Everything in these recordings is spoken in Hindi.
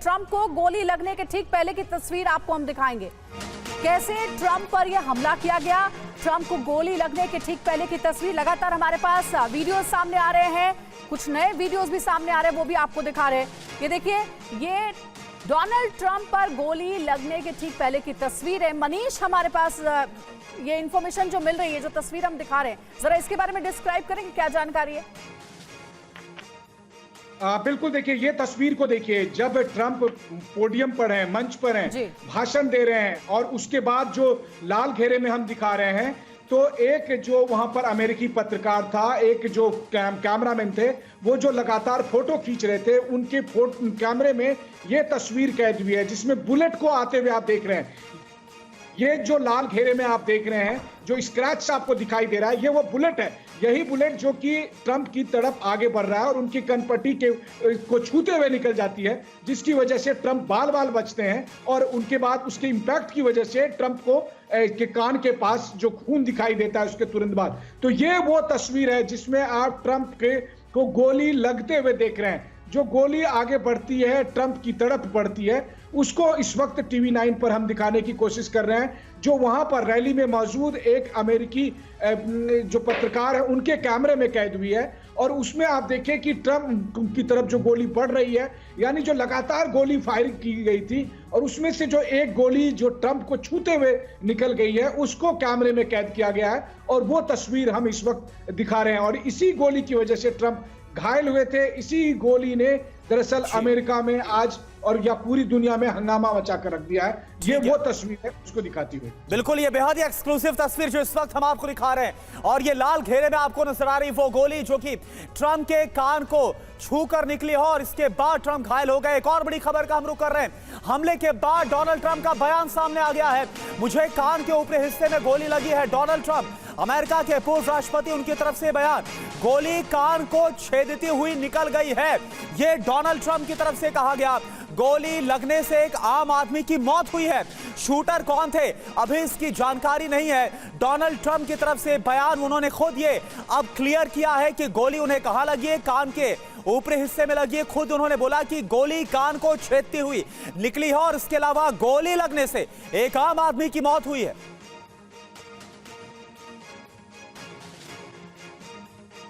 ट्रंप को गोली लगने के ठीक पहले की तस्वीर आपको हम दिखाएंगे। कैसे ट्रंप पर यह हमला किया गया, ट्रंप को गोली लगने के ठीक पहले की तस्वीर। लगातार हमारे पास वीडियो सामने आ रहे हैं, कुछ नए वीडियोस भी सामने आ रहे हैं, वो भी आपको दिखा रहे हैं। ये देखिए, ये डोनाल्ड ट्रंप पर गोली लगने के ठीक पहले की तस्वीर है। मनीष, हमारे पास ये इंफॉर्मेशन जो मिल रही है, जो तस्वीर हम दिखा रहे हैं, जरा इसके बारे में डिस्क्राइब करेंगे, क्या जानकारी है? बिल्कुल, देखिए ये तस्वीर को देखिए, जब ट्रंप पोडियम पर हैं, मंच पर हैं, भाषण दे रहे हैं, और उसके बाद जो लाल घेरे में हम दिखा रहे हैं, तो एक जो वहां पर अमेरिकी पत्रकार था, एक जो कैमरामैन थे, वो जो लगातार फोटो खींच रहे थे, उनके कैमरे में ये तस्वीर कैद हुई है, जिसमें बुलेट को आते हुए आप देख रहे हैं। ये जो लाल घेरे में आप देख रहे हैं, जो स्क्रैच आपको दिखाई दे रहा है, ये वो बुलेट है। यही बुलेट जो कि ट्रंप की तरफ आगे बढ़ रहा है और उनकी कनपट्टी को छूते हुए निकल जाती है, जिसकी वजह से ट्रंप बाल बाल बचते हैं, और उनके बाद उसके इंपैक्ट की वजह से ट्रंप को के कान के पास जो खून दिखाई देता है उसके तुरंत बाद। तो ये वो तस्वीर है जिसमें आप ट्रंप को गोली लगते हुए देख रहे हैं। जो गोली आगे बढ़ती है, ट्रंप की तरफ बढ़ती है, उसको इस वक्त टीवी 9 पर हम दिखाने की कोशिश कर रहे हैं। जो वहां पर रैली में मौजूद एक अमेरिकी जो पत्रकार है, उनके कैमरे में कैद हुई है, और उसमें आप देखें कि ट्रंप की तरफ जो गोली बढ़ रही है, यानी जो लगातार गोली फायर की गई थी, और उसमें से जो एक गोली जो ट्रंप को छूते हुए निकल गई है, उसको कैमरे में कैद किया गया है, और वो तस्वीर हम इस वक्त दिखा रहे हैं। और इसी गोली की वजह से ट्रंप घायल हुए थे। इसी गोली ने दरअसल अमेरिका में आज और या पूरी दुनिया में हंगामा मचा कर रख दिया है। ये वो तस्वीर है, उसको दिखाती हुई। बिल्कुल, ये बेहद ही एक्सक्लूसिव तस्वीर जो इस वक्त हम आपको दिखा रहे हैं, और ये लाल घेरे में आपको नजर आ रही वो गोली जो कि ट्रंप के कान को छूकर निकली हो, और इसके बाद ट्रंप घायल हो गए। एक और बड़ी खबर का हम रुख कर रहे हैं। हमले के बाद डोनाल्ड ट्रंप का बयान सामने आ गया है। मुझे कान के ऊपरी हिस्से में गोली लगी है। डोनाल्ड ट्रंप, अमेरिका के पूर्व राष्ट्रपति, उनकी तरफ से बयान। गोली कान को छेदती हुई निकल गई है, ये डोनाल्ड ट्रंप की तरफ से कहा गया। गोली लगने से एक आम आदमी की मौत हुई है। शूटर कौन थे, अभी इसकी जानकारी नहीं है। डोनाल्ड ट्रंप की तरफ से बयान, उन्होंने खुद ये अब क्लियर किया है कि गोली उन्हें कहां लगी है, कान के ऊपरी हिस्से में लगी है। खुद उन्होंने बोला कि गोली कान को छेदती हुई निकली है, और इसके अलावा गोली लगने से एक आम आदमी की मौत हुई है।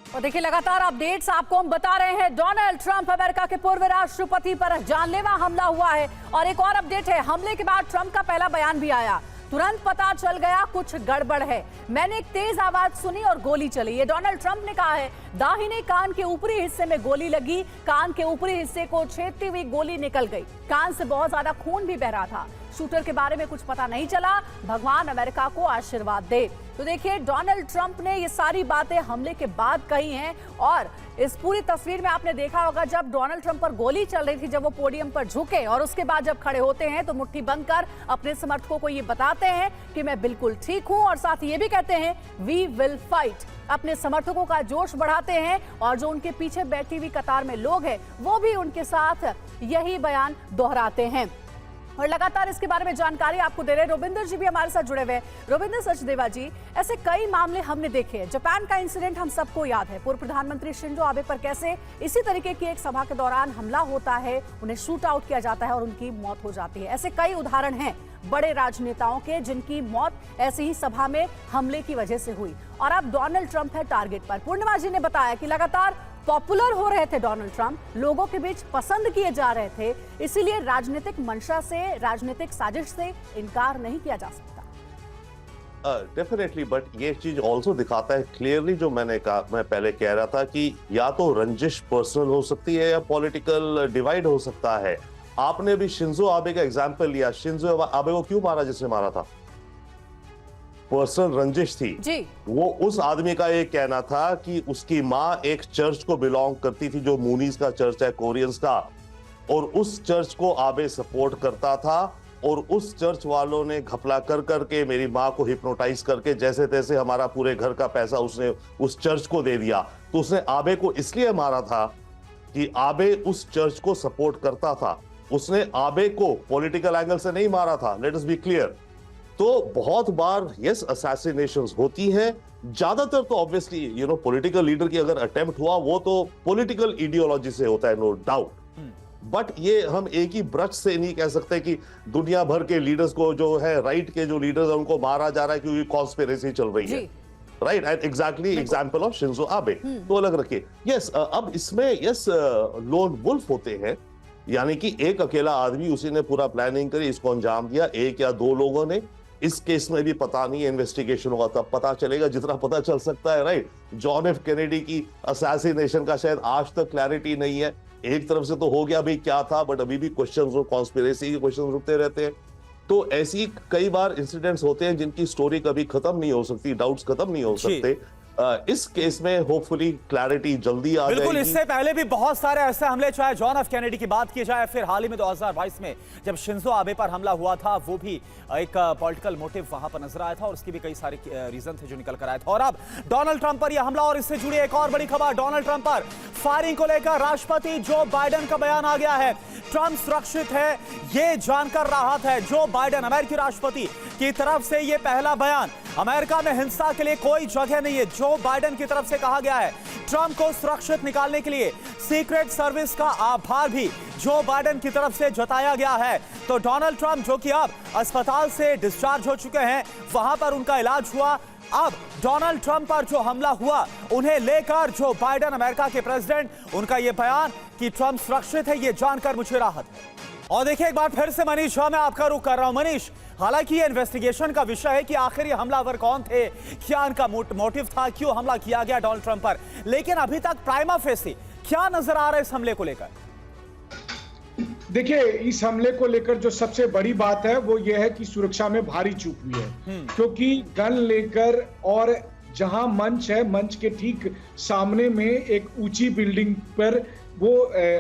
और देखिए, लगातार अपडेट्स आपको हम बता रहे हैं। डोनाल्ड ट्रंप, अमेरिका के पूर्व राष्ट्रपति, पर जानलेवा हमला हुआ है। और एक और अपडेट है, हमले के बाद ट्रंप का पहला बयान भी आया। तुरंत पता चल गया कुछ गड़बड़ है, मैंने एक तेज आवाज सुनी और गोली चली। ये डोनाल्ड ट्रंप ने कहा है। दाहिने कान के ऊपरी हिस्से में गोली लगी, कान के ऊपरी हिस्से को छेदती हुई गोली निकल गई। कान से बहुत ज्यादा खून भी बह रहा था। शूटर के बारे में कुछ पता नहीं चला, भगवान अमेरिका को आशीर्वाद दे। तो देखिए, डोनाल्ड ट्रंप ने ये सारी बातें हमले के बाद कही हैं। और इस पूरी तस्वीर में आपने देखा होगा, जब डोनाल्ड ट्रंप पर गोली चल रही थी, जब वो पोडियम पर झुके, और उसके बाद जब खड़े होते हैं तो मुट्ठी बंद कर अपने समर्थकों को ये बताते हैं कि मैं बिल्कुल ठीक हूं, और साथ ये भी कहते हैं वी विल फाइट। अपने समर्थकों का जोश बढ़ाते हैं, और जो उनके पीछे बैठी हुई कतार में लोग हैं, वो भी उनके साथ यही बयान दोहराते हैं। और लगातार इसके बारे में जानकारी आपको दे रहे हैं रोबिंदर जी भी हमारे साथ जुड़े हुए हैं। रोबिंदर सचदेवा जी, ऐसे कई मामले हमने देखे हैं। जापान का इंसिडेंट हम सबको याद है, पूर्व प्रधानमंत्री शिंजो आबे पर कैसे इसी तरीके की एक सभा के दौरान हमला होता है, उन्हें शूट आउट किया जाता है और उनकी मौत हो जाती है। ऐसे कई उदाहरण हैं बड़े राजनेताओं के, जिनकी मौत ऐसी ही सभा में हमले की वजह से हुई। और अब डोनाल्ड ट्रंप है टारगेट पर। पूर्णिमा जी ने बताया कि लगातार पॉपुलर हो रहे थे डोनाल्ड ट्रंप, लोगों के बीच पसंद किए जा रहे थे, इसीलिए राजनीतिक मंशा से, राजनीतिक साजिश से इनकार नहीं किया जा सकता। डेफिनेटली, बट ये चीज ऑल्सो दिखाता है क्लियरली, जो मैं पहले कह रहा था, कि या तो रंजिश पर्सनल हो सकती है या पॉलिटिकल डिवाइड हो सकता है। आपने भी शिंजो आबे का एग्जाम्पल लिया। शिंजो आबे को क्यों मारा जिसने मारा था? पर्सनल रंजिश थी जी। वो उस आदमी का ये कहना था कि उसकी माँ एक चर्च को बिलोंग करती थी, जो मूनीज का चर्च है, कोरियंस का, और उस चर्च को आबे सपोर्ट करता था, और उस चर्च वालों ने घपला कर करके मेरी माँ को हिप्नोटाइज करके जैसे तैसे हमारा पूरे घर का पैसा उसने उस चर्च को दे दिया। तो उसने आबे को इसलिए मारा था कि आबे उस चर्च को सपोर्ट करता था। उसने आबे को पॉलिटिकल एंगल से नहीं मारा था, लेट अस बी क्लियर। तो बहुत बार यस असैसिनेशंस होती हैं, ज्यादातर तो ऑब्वियसली पॉलिटिकल लीडर की अगर अटेम्प्ट हुआ, वो तो पॉलिटिकल आइडियोलॉजी से होता है, नो डाउट। बट ये हम एक ही ब्रश से नहीं कह सकते कि दुनिया भर के लीडर्स को जो है राइट के जो लीडर्स हैं उनको मारा जा रहा है क्योंकि कॉन्स्पिरेसी चल रही है, right? And exactly example of Shinzo Abe तो अलग रखिए। यस, अब इसमें यस लोन वुल्फ होते हैं, यानी कि एक अकेला आदमी उसी ने पूरा प्लानिंग करी, इसको अंजाम दिया, एक या दो लोगों ने। इस केस में भी पता नहीं है, इन्वेस्टिगेशन होगा तब पता चलेगा जितना पता चल सकता है, राइट? जॉन एफ कैनेडी की असैसिनेशन का शायद आज तक क्लैरिटी नहीं है। एक तरफ से तो हो गया भाई क्या था, बट अभी भी क्वेश्चंस और कॉन्स्पिरेसी के क्वेश्चंस उठते रहते हैं। तो ऐसी कई बार इंसिडेंट्स होते हैं जिनकी स्टोरी कभी खत्म नहीं हो सकती, डाउट्स खत्म नहीं हो सकते। इस केस में होपफुली क्लैरिटी जल्दी आ जाएगी। बिल्कुल, इससे पहले भी बहुत सारे ऐसे हमले, चाहे जॉन एफ कैनेडी की बात की जाए, फिर हाल ही में 2022 में जब शिंजो आबे पर हमला हुआ था, वो भी एक पॉलिटिकल मोटिव वहां पर नजर आया था और उसकी भी कई सारे रीजन थे जो निकल कर आए थे। और अब डोनाल्ड ट्रंप पर यह हमला और इससे जुड़ी एक और बड़ी खबर, डोनाल्ड ट्रंप पर फायरिंग को लेकर राष्ट्रपति जो बाइडेन का बयान आ गया है। ट्रंप सुरक्षित है ये जानकर राहत है। जो बाइडेन अमेरिकी राष्ट्रपति की तरफ से ये पहला बयान, अमेरिका में हिंसा के लिए कोई जगह नहीं है, जो बाइडेन की तरफ से कहा गया है। ट्रंप को सुरक्षित निकालने के लिए सीक्रेट सर्विस का आभार भी जो बाइडेन की तरफ से जताया गया है। तो डोनाल्ड ट्रंप जो कि अब अस्पताल से डिस्चार्ज हो चुके हैं, वहां पर उनका इलाज हुआ। अब डोनाल्ड ट्रंप पर जो हमला हुआ उन्हें लेकर जो बाइडेन अमेरिका के प्रेसिडेंट, उनका यह बयान कि ट्रंप सुरक्षित है, यह जानकर मुझे राहत है। और देखिए एक बार फिर से मनीष, मैं आपका रुख कर रहा हूं। मनीष, हालांकि ये इन्वेस्टिगेशन का विषय है कि आखिर ये हमलावर कौन थे, क्या इनका मोटिव था, क्यों हमला किया गया डोनाल्ड ट्रंप पर, लेकिन अभी तक प्राइमा फेसी क्या नजर आ रहा है इस हमले को लेकर? देखिए, इस हमले को लेकर जो सबसे बड़ी बात है वो ये है कि सुरक्षा में भारी चूक हुई है, क्योंकि गन लेकर और जहां मंच है, मंच के ठीक सामने में एक ऊंची बिल्डिंग पर वो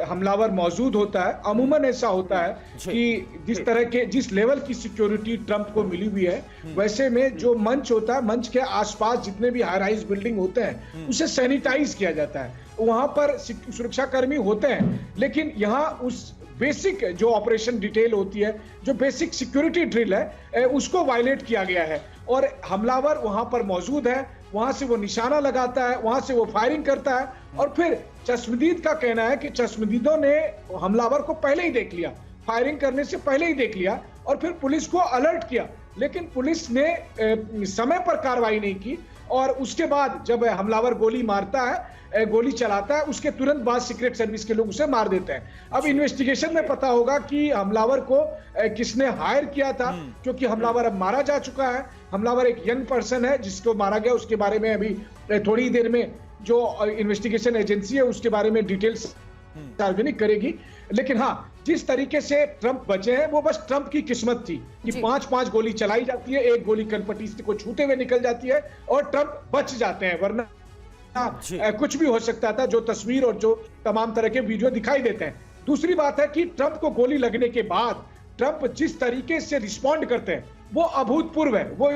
हमलावर मौजूद होता है। अमूमन ऐसा होता है कि जिस लेवल की सिक्योरिटी ट्रंप को मिली हुई है, वैसे में जो मंच होता है, मंच के आसपास जितने भी हाई राइज बिल्डिंग होते हैं उसे सैनिटाइज किया जाता है, वहां पर सुरक्षाकर्मी होते हैं। लेकिन यहाँ उस बेसिक जो ऑपरेशन डिटेल होती है, जो बेसिक सिक्योरिटी ड्रिल है, उसको वायलेट किया गया है और हमलावर वहां पर मौजूद है। वहां से वो निशाना लगाता है, वहां से वो फायरिंग करता है और फिर चश्मदीद का कहना है कि चश्मदीदों ने हमलावर को पहले ही देख लिया, फायरिंग करने से पहले ही देख लिया और फिर पुलिस को अलर्ट किया, लेकिन पुलिस ने समय पर कार्रवाई नहीं की। और उसके बाद जब हमलावर गोली मारता है, गोली चलाता है, उसके तुरंत बाद सीक्रेट सर्विस के लोग उसे मार देते हैं। अब इन्वेस्टिगेशन में पता होगा कि हमलावर को किसने हायर किया था, क्योंकि हमलावर अब मारा जा चुका है। हमलावर एक यंग पर्सन है जिसको मारा गया, उसके बारे में अभी थोड़ी देर में जो इन्वेस्टिगेशन एजेंसी है उसके बारे में डिटेल्स सार्वजनिक करेगी। लेकिन हाँ, जिस तरीके से ट्रंप बचे हैं वो बस ट्रंप की किस्मत थी कि 5-5 गोली चलाई जाती है, एक गोली कनपटी को छूते हुए निकल जाती है और ट्रंप बच जाते हैं, वरना कुछ भी हो सकता था, जो तस्वीर और जो तमाम तरह के वीडियो दिखाई देते हैं। दूसरी बात है कि ट्रंप को गोली लगने के बाद ट्रंप जिस तरीके से रिस्पॉन्ड करते हैं वो अभूतपूर्व है। वो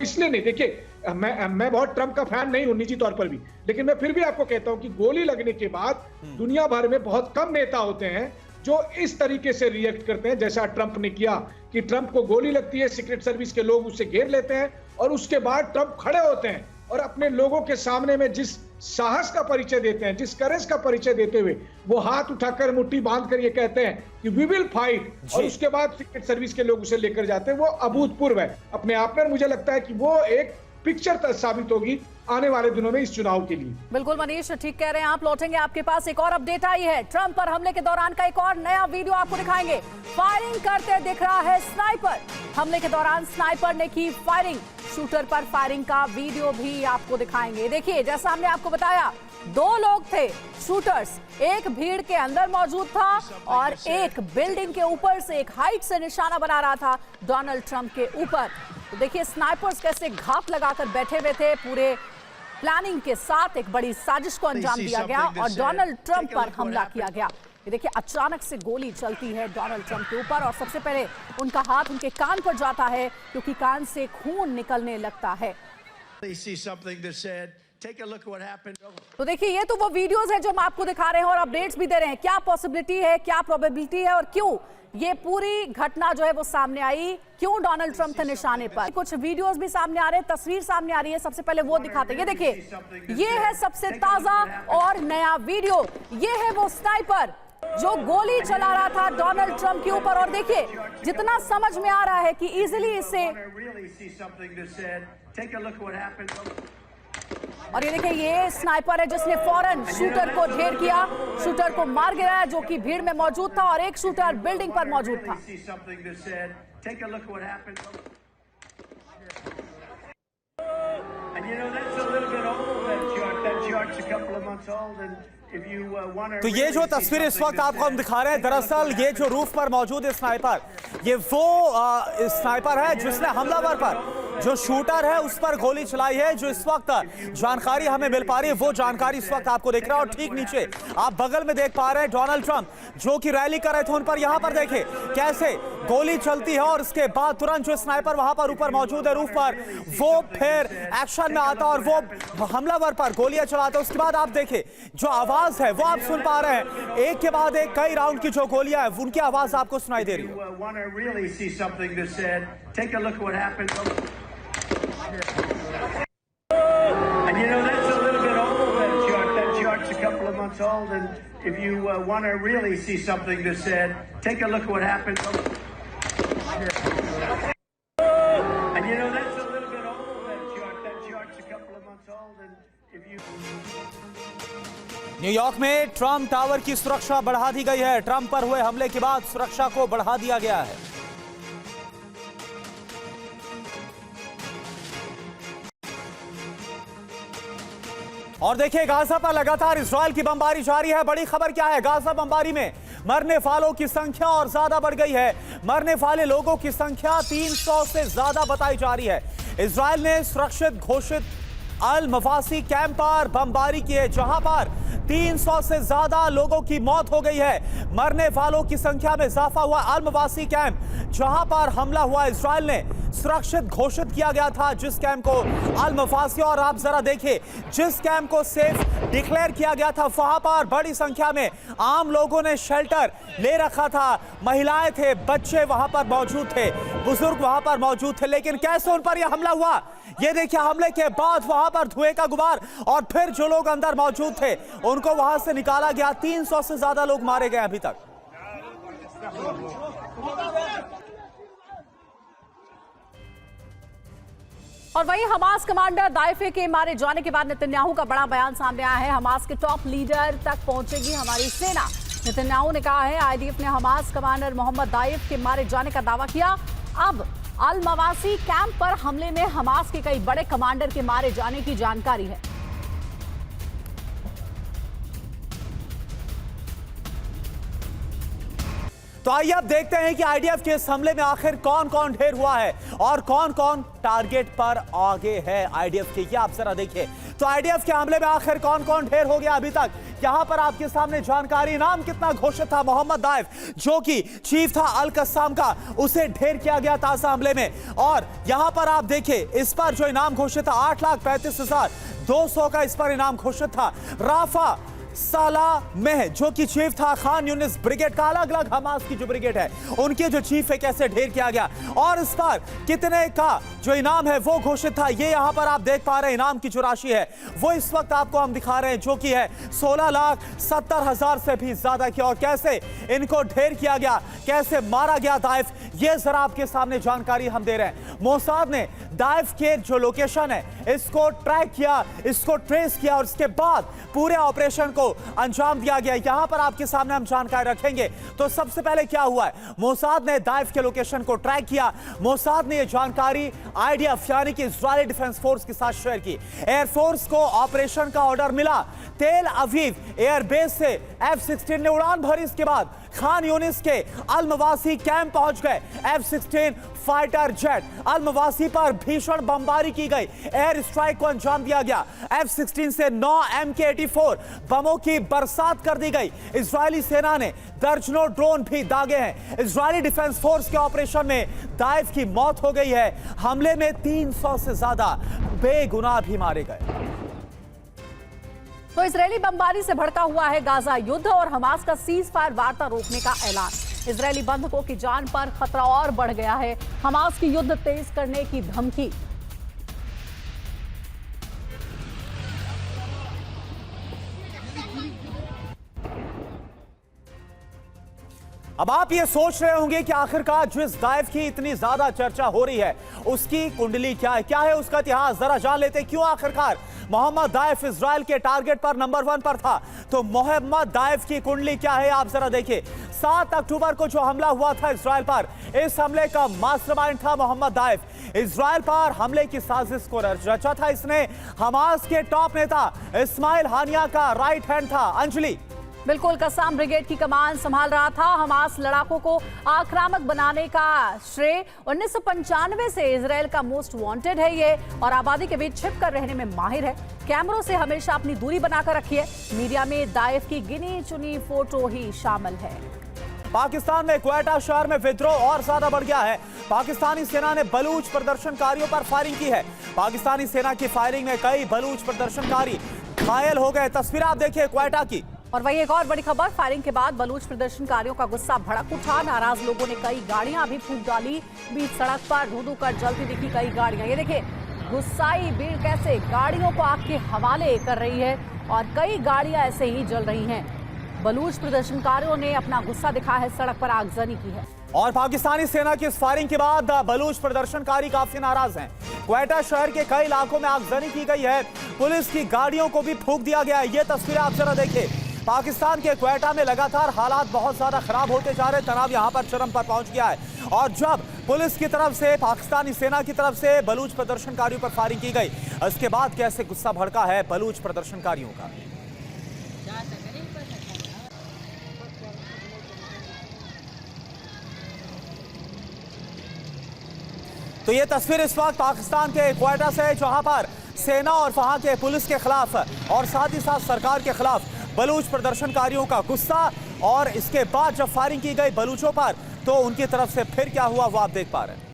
इसलिए नहीं, देखिए मैं बहुत ट्रंप का फैन नहीं हूं निजी तौर पर भी, लेकिन मैं फिर भी आपको कहता हूं कि गोली लगने के बाद दुनिया भर में बहुत कम नेता होते हैं जो इस तरीके से रिएक्ट करते हैं जैसा ट्रंप ने किया कि ट्रंप को गोली लगती है, सीक्रेट सर्विस के लोग उसे घेर लेते हैं और उसके बाद ट्रंप खड़े होते हैं और अपने लोगों के सामने में जिस साहस का परिचय देते हैं, जिस करेज का परिचय देते हुए वो हाथ उठाकर मुट्ठी बांधकर ये कहते हैं कि वी विल फाइट, और उसके बाद सीक्रेट सर्विस के लोग उसे लेकर जाते हैं, वो अभूतपूर्व है अपने आप में। मुझे लगता है कि वो एक पिक्चर साबित होगी आने वाले दिनों में इस चुनाव के लिए। बिल्कुल मनीष, ठीक कह रहे हैं आप। लौटेंगे आपके पास, एक और अपडेट आई है। ट्रंप पर हमले के दौरान का एक और नया वीडियो आपको दिखाएंगे। फायरिंग करते दिख रहा है स्नाइपर। हमले के दौरान स्नाइपर ने की फायरिंग, शूटर पर फायरिंग का वीडियो भी आपको दिखाएंगे। देखिए, जैसा हमने आपको बताया, 2 लोग थे शूटर्स, एक भीड़ के अंदर मौजूद था और एक बिल्डिंग के ऊपर से एक हाइट से निशाना बना रहा था डोनाल्ड ट्रंप के ऊपर। तो देखिए स्नाइपर्स कैसे घात लगाकर बैठे हुए थे, पूरे प्लानिंग के साथ एक बड़ी साजिश को अंजाम दिया गया और डोनाल्ड ट्रंप पर हमला किया गया। ये देखिए, अचानक से गोली चलती है डोनाल्ड ट्रंप के ऊपर और सबसे पहले उनका हाथ उनके कान पर जाता है क्योंकि कान से खून निकलने लगता है। तो देखिए, ये तो वो वीडियोस है जो हम आपको दिखा रहे हैं और अपडेट्स भी दे रहे हैं। क्या पॉसिबिलिटी है, क्या प्रोबेबिलिटी है और क्यों ये पूरी घटना जो है वो सामने आई, क्यों डोनाल्ड ट्रंप थे निशाने पर। कुछ वीडियोस भी सामने आ रहे हैं, तस्वीर सामने आ रही है, सबसे पहले वो दिखाते हैं। ये देखिए, ये है सबसे ताजा और नया वीडियो। ये है वो स्नाइपर जो गोली चला रहा था डोनाल्ड ट्रंप के ऊपर। और देखिए जितना समझ में आ रहा है कि इजीली इससे, और ये देखिए ये स्नाइपर है जिसने फौरन शूटर को ढेर किया, शूटर को मार गिराया जो कि भीड़ में मौजूद था, और एक शूटर बिल्डिंग पर मौजूद था। तो ये जो तस्वीर इस वक्त आपको हम दिखा रहे हैं, दरअसल ये जो रूफ पर मौजूद है स्नाइपर, ये वो स्नाइपर है जिसने हमलावर पर, जो शूटर है उस पर गोली चलाई है। जो इस वक्त जानकारी हमें मिल पा रही है वो जानकारी इस वक्त आपको दिख रहा है। और ठीक नीचे आप बगल में देख पा रहे हैं डोनाल्ड ट्रंप जो कि रैली कर रहे थे, उन पर यहां पर देखें कैसे गोली चलती है, और इसके बाद तुरंत जो स्नाइपर वहां पर ऊपर मौजूद है रूफ पर, वो फिर एक्शन में आता और वो हमलावर पर गोलियां चलाता है। उसके बाद आप देखें जो आवाज है वो आप सुन पा रहे हैं, एक के बाद एक कई राउंड की जो गोलियां हैं उनकी आवाज आपको सुनाई दे रही है। And you know that's a little bit old, that chart's a couple of months old, and if you want to really see something that's said, take a look at what happened. And you know that's a little bit old, that chart's a couple of months old, and if you New York में ट्रंप टावर की सुरक्षा बढ़ा दी गई है। ट्रंप पर हुए हमले के बाद सुरक्षा को बढ़ा दिया गया है। और देखिए गाजा पर लगातार इजराइल की बमबारी जारी है। बड़ी खबर क्या है, गाजा बमबारी में मरने वालों की संख्या और ज्यादा बढ़ गई है। मरने वाले लोगों की संख्या 300 से ज्यादा बताई जा रही है। इजराइल ने सुरक्षित घोषित अल मवासी कैंप पर बमबारी की है, जहां पर 300 से ज्यादा लोगों की मौत हो गई है। मरने वालों की संख्या में इजाफा हुआ। अल मवासी कैंप जहां पर हमला हुआ, इजराइल ने सुरक्षित घोषित किया गया था जिस कैंप को अल मवासी, और आप जरा देखिए जिस कैंप को सेफ डिक्लेयर किया गया था वहां पर बड़ी संख्या में आम लोगों ने शेल्टर ले रखा था। महिलाएं थे, बच्चे वहां पर मौजूद थे, बुजुर्ग वहां पर मौजूद थे। लेकिन कैसे उन पर यह हमला हुआ, ये देखिए हमले के बाद वहां पर धुएं का गुबार, और फिर जो लोग अंदर मौजूद थे उनको वहां से निकाला गया। 300 से ज्यादा लोग मारे गए अभी तक। और वहीं हमास कमांडर दाइफे के मारे जाने के बाद नेतन्याहू का बड़ा बयान सामने आया है। हमास के टॉप लीडर तक पहुंचेगी हमारी सेना। नेतन्याहू ने कहा है आईडीएफ ने हमास कमांडर मोहम्मद दाइफ के मारे जाने का दावा किया। अब अल मवासी कैंप पर हमले में हमास के कई बड़े कमांडर के मारे जाने की जानकारी है। तो आइए अब देखते हैं कि आईडीएफ के इस हमले में आखिर कौन कौन ढेर हुआ है और कौन कौन टारगेट पर आगे है आईडीएफ के। ये आप जरा देखिए तो आईडीएफ के हमले में आखिर कौन कौन ढेर हो गया अभी तक। यहां पर आपके सामने जानकारी, नाम कितना घोषित था, मोहम्मद दाइफ जो कि चीफ था अल कस्साम का, उसे ढेर किया गया ताजा हमले में। और यहां पर आप देखिए इस पर जो इनाम घोषित था 8,35,200 का इस पर इनाम घोषित था। राफा साला में जो कि चीफ था खान यूनिस ब्रिगेड का, अलग अलग हमास की जो ब्रिगेड है उनके जो चीफ है कैसे ढेर किया गया और इस पर कितने का जो इनाम है वो घोषित था। ये यहां पर आप देख पा रहे हैं इनाम की जो राशि है वो इस वक्त आपको हम दिखा रहे हैं जो कि है 16,70,000 से भी ज्यादा की। और कैसे इनको ढेर किया गया, कैसे मारा गया दाइफ, ये जरा आपके सामने जानकारी हम दे रहे हैं। मोसाद ने दाइफ के जो लोकेशन है इसको ट्रैक किया, इसको ट्रेस किया और इसके बाद पूरे ऑपरेशन को अंजाम दिया गया। यहां पर आपके सामने हम जानकारी रखेंगे। तो सबसे पहले क्या हुआ है, मोसाद ने दाइफ के लोकेशन को ट्रैक किया। मोसाद ने यह जानकारी आईडीएफ यानी कि इजरायली डिफेंस फोर्स के साथ शेयर की। एयरफोर्स को ऑपरेशन का ऑर्डर मिला। तेल अवीव एयरबेस से F-16 ने उड़ान भरी। इसके बाद खान यूनिस के अल मवासी कैंप पहुंच गए। F-16 फाइटर जेट अल मवासी पर भीषण बमबारी की गई, एयर स्ट्राइक को अंजाम दिया गया। F-16 से 9 MK-84 बमों की बरसात कर दी गई। इजरायली सेना ने दर्जनों ड्रोन भी दागे हैं। इजरायली डिफेंस फोर्स के ऑपरेशन में दाइफ की मौत हो गई है। हमले में 300 से ज्यादा बेगुनाह भी मारे गए। तो इजरायली बमबारी से भड़का हुआ है गाजा युद्ध और हमास का सीज फायर वार्ता रोकने का ऐलान। इजरायली बंधकों की जान पर खतरा और बढ़ गया है। हमास की युद्ध तेज करने की धमकी। अब आप ये सोच रहे होंगे कि आखिरकार जिस दाइफ की इतनी ज्यादा चर्चा हो रही है उसकी कुंडली क्या है उसका इतिहास जरा जान लेते क्यों आखिरकार मोहम्मद दाइफ इजराइल के टारगेट पर नंबर 1 पर था। तो मोहम्मद दाइफ की कुंडली क्या है आप जरा देखिए। 7 अक्टूबर को जो हमला हुआ था इजराइल पर, इस हमले का मास्टरमाइंड था मोहम्मद दाइफ। इजराइल पर हमले की साजिश को रचा था इसने। हमास के टॉप नेता इस्माइल हानिया का राइट हैंड था। अंजलि, बिल्कुल, कस्साम ब्रिगेड की कमान संभाल रहा था। हमास लड़ाकों को आक्रामक बनाने का श्रेय 1995 से इजराइल का मोस्ट वांटेड है ये, और आबादी के बीच छिप कर रहने में माहिर है। कैमरों से हमेशा अपनी दूरी बनाकर रखी है। मीडिया में दाइफ की गिनी चुनी फोटो ही शामिल है। पाकिस्तान में क्वेटा शहर में विद्रोह और ज्यादा बढ़ गया है। पाकिस्तानी सेना ने बलूच प्रदर्शनकारियों पर फायरिंग की है। पाकिस्तानी सेना की फायरिंग में कई बलूच प्रदर्शनकारी घायल हो गए। तस्वीर आप देखिए क्वेटा की। और वही एक और बड़ी खबर, फायरिंग के बाद बलूच प्रदर्शनकारियों का गुस्सा भड़क उठा। नाराज लोगों ने कई गाड़ियां भी फूंक डाली। बीच सड़क पर धू-धू कर जलती दिखी कई गाड़ियां। ये देखिए गुस्साई भीड़ कैसे गाड़ियों को आग के हवाले कर रही है और कई गाड़ियां ऐसे ही जल रही हैं। बलूच प्रदर्शनकारियों ने अपना गुस्सा दिखाया है, सड़क पर आगजनी की है। और पाकिस्तानी सेना की इस फायरिंग के बाद बलूच प्रदर्शनकारी काफी नाराज हैं। क्वेटा शहर के कई इलाकों में आगजनी की गई है। पुलिस की गाड़ियों को भी फूंक दिया गया है। ये तस्वीरें आप जरा देखिए। पाकिस्तान के क्वेटा में लगातार हालात बहुत ज्यादा खराब होते जा रहे हैं। तनाव यहां पर चरम पर पहुंच गया है और जब पुलिस की तरफ से, पाकिस्तानी सेना की तरफ से बलूच प्रदर्शनकारियों पर फायरिंग की गई, इसके बाद कैसे गुस्सा भड़का है बलूच प्रदर्शनकारियों का। तो ये तस्वीर इस वक्त पाकिस्तान के क्वेटा से है, जहां पर सेना और वहां के पुलिस के खिलाफ और साथ ही साथ सरकार के खिलाफ बलूच प्रदर्शनकारियों का गुस्सा। और इसके बाद जब फायरिंग की गई बलूचों पर, तो उनकी तरफ से फिर क्या हुआ वो आप देख पा रहे हैं।